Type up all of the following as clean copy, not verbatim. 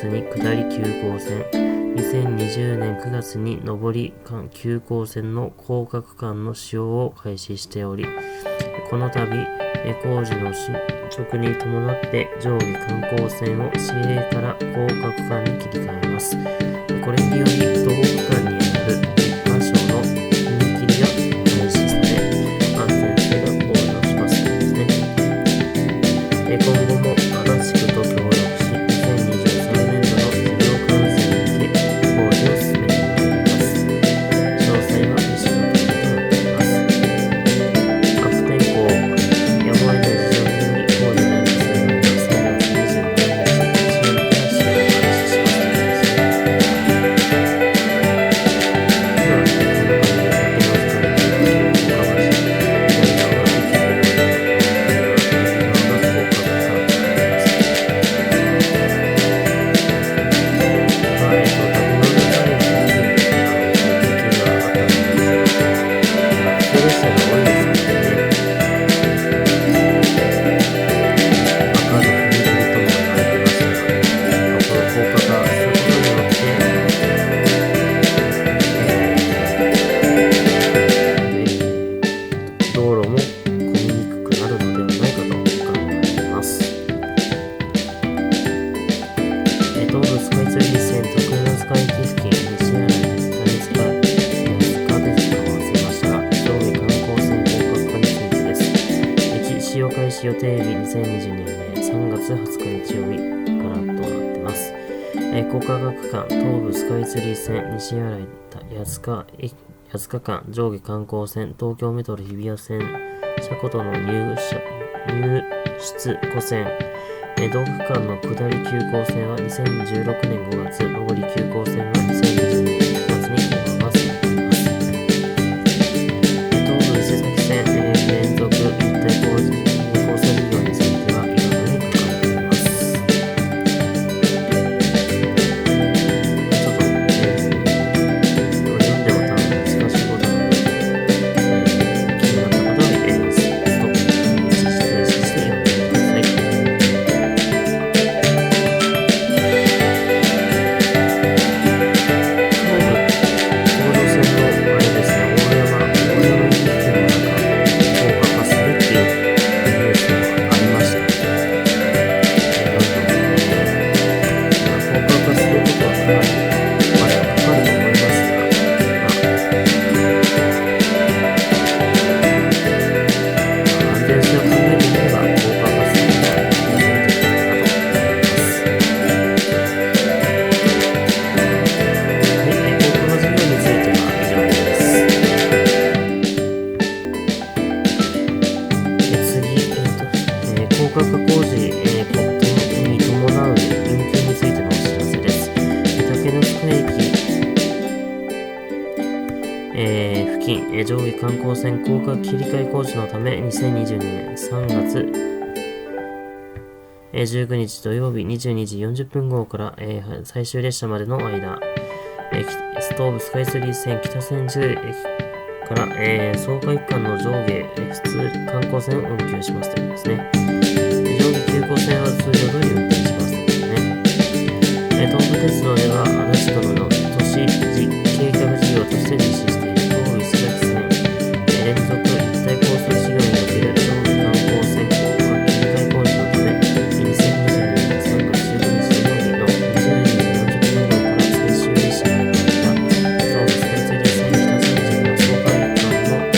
月に下り急行線、2020年9月に上り急行線の高架区間の使用を開始しており、この度工事の進捗に伴って上下観光線を市営から高架区間に切り替えます。これにより同区間にある1箇所の踏切が廃止され、安全性が向上しますですね。今後も足立区と協力し、2023年度の事業完成に向け工事を進めてまいります。詳細は市の手にとなっています。悪天候、やむを得ない事情により工事が進むのは3月27日日曜日から使用を開始します。東武スカイツリー線竹ノ塚駅付近、西新井谷塚の塚で合わせましたが、上下観光線高架化についてです。1、使用開始予定日2022年3月20日日曜日からとなっています。高架化区間、東武スカイツリー線西新井谷塚間、上下観光線東京メトロ日比谷線車庫との入出庫線、同区間の下り急行線は2016年5月、上り急行線は2020年1月に変更がされています。東武伊勢崎線、連続一体交差事業については今のに書かれています。ちょっと、これ読んでも多分難しいことなので、気になった方はストップ失礼して読んでください。高架化工事に伴う運休についてのお知らせです。竹ノ塚駅、付近、上下観光線高架切り替え工事のため2020年3月19日土曜日22時40分頃から、最終列車までの間、東武スカイツリー線北千住駅から、草加一貫の上下普通観光線を運休しますということですね。上下急行線は通常通り運転しますということね。東武鉄道では足立区の都市計画事業として実施している東武伊勢崎線、連続一体交通事業における上下観光線高架切り替え工事のため2022年3月15日土曜日の22時40分頃から最終列車までの間、東武スカイツリー線北千住の草加一貫の上下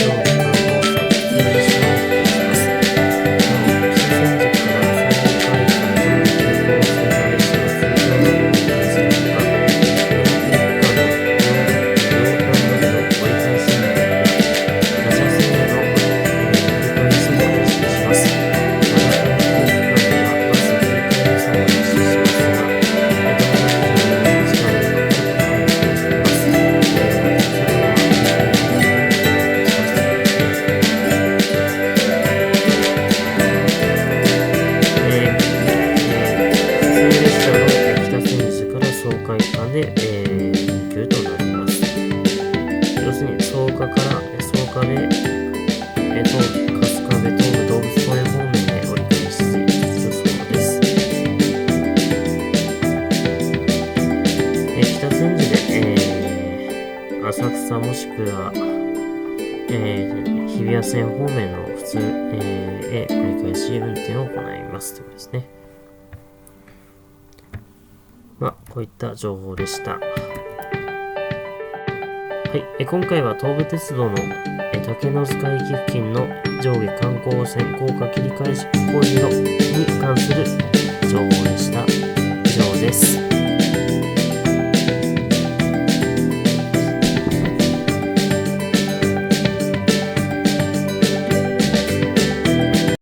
観光線普通列車を運転します。北千住から草加一貫の上下急行線の列車が通常通り運転するほか、上下区間の両間までの折り返し運転や他車線への折り返しも実施します。また、上下区間ではバス振り替え輸送を実施しますが、道路の渋滞も時間にかかることを予定しています。普通列車の北千住から草加一貫で、運休となります。要するに草加で、春日部東武動物公園方面で折り返し予想です。草もしくは、日比谷線方面の普通、繰り返し運転を行いますということですね。こういった情報でした。はい、今回は東武鉄道の竹ノ塚駅付近の上下観光線高架切り替え工事に関する情報でした。以上です。